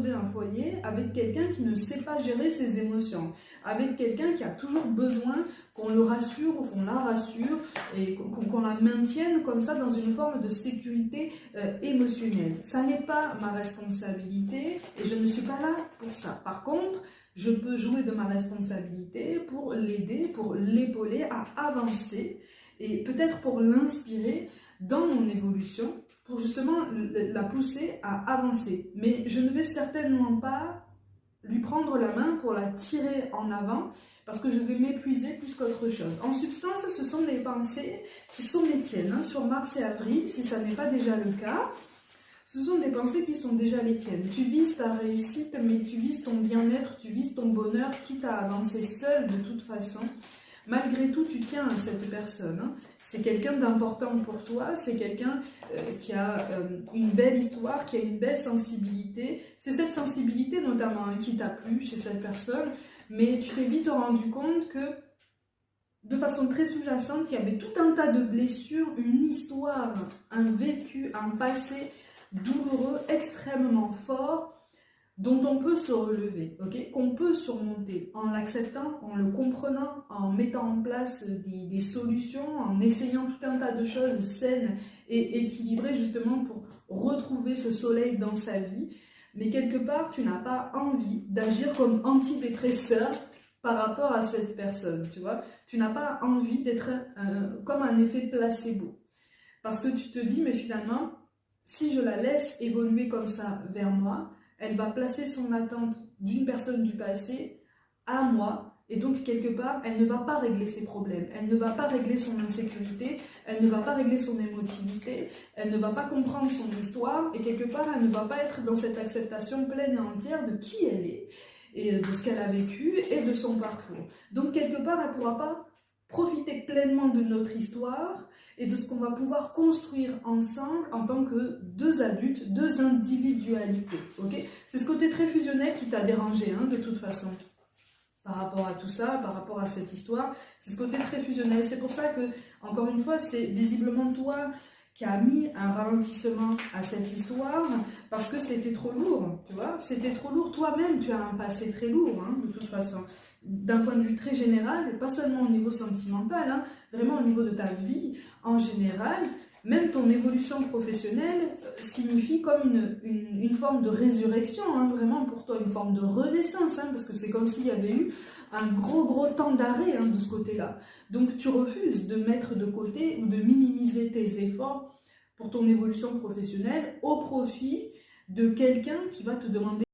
un foyer avec quelqu'un qui ne sait pas gérer ses émotions, avec quelqu'un qui a toujours besoin qu'on le rassure ou qu'on la rassure et qu'on la maintienne comme ça dans une forme de sécurité émotionnelle. Ça n'est pas ma responsabilité et je ne suis pas là pour ça. Par contre, je peux jouer de ma responsabilité pour l'aider, pour l'épauler à avancer et peut-être pour l'inspirer dans mon évolution, pour justement la pousser à avancer. Mais je ne vais certainement pas lui prendre la main pour la tirer en avant parce que je vais m'épuiser plus qu'autre chose. En substance, ce sont des pensées qui sont les tiennes, hein, sur Mars et Avril, si ça n'est pas déjà le cas. Ce sont des pensées qui sont déjà les tiennes. Tu vises ta réussite, mais tu vises ton bien-être, tu vises ton bonheur, quitte à avancer seul de toute façon. Malgré tout, tu tiens à cette personne. Hein. C'est quelqu'un d'important pour toi, c'est quelqu'un qui a une belle histoire, qui a une belle sensibilité. C'est cette sensibilité notamment hein, qui t'a plu chez cette personne, mais tu t'es vite rendu compte que de façon très sous-jacente, il y avait tout un tas de blessures, une histoire, un vécu, un passé douloureux, extrêmement fort, dont on peut se relever, okay, qu'on peut surmonter en l'acceptant, en le comprenant, en mettant en place des solutions, en essayant tout un tas de choses saines et équilibrées justement pour retrouver ce soleil dans sa vie. Mais quelque part, tu n'as pas envie d'agir comme antidépresseur par rapport à cette personne, tu vois. Tu n'as pas envie d'être comme un effet placebo. Parce que tu te dis, mais finalement, si je la laisse évoluer comme ça vers moi, elle va placer son attente d'une personne du passé à moi, et donc quelque part, elle ne va pas régler ses problèmes, elle ne va pas régler son insécurité, elle ne va pas régler son émotivité, elle ne va pas comprendre son histoire, et quelque part, elle ne va pas être dans cette acceptation pleine et entière de qui elle est, et de ce qu'elle a vécu, et de son parcours. Donc quelque part, elle ne pourra pas profiter pleinement de notre histoire et de ce qu'on va pouvoir construire ensemble en tant que deux adultes, deux individualités. Okay, c'est ce côté très fusionnel qui t'a dérangé, hein, de toute façon, par rapport à tout ça, par rapport à cette histoire. C'est ce côté très fusionnel. C'est pour ça que, encore une fois, c'est visiblement toi qui a mis un ralentissement à cette histoire parce que c'était trop lourd, tu vois. C'était trop lourd. Toi-même, tu as un passé très lourd, hein, de toute façon. D'un point de vue très général, et pas seulement au niveau sentimental, hein, vraiment au niveau de ta vie en général, même ton évolution professionnelle signifie comme une forme de résurrection, hein, vraiment pour toi, une forme de renaissance, hein, parce que c'est comme s'il y avait eu un gros temps d'arrêt hein, de ce côté-là. Donc tu refuses de mettre de côté ou de minimiser tes efforts pour ton évolution professionnelle au profit de quelqu'un qui va te demander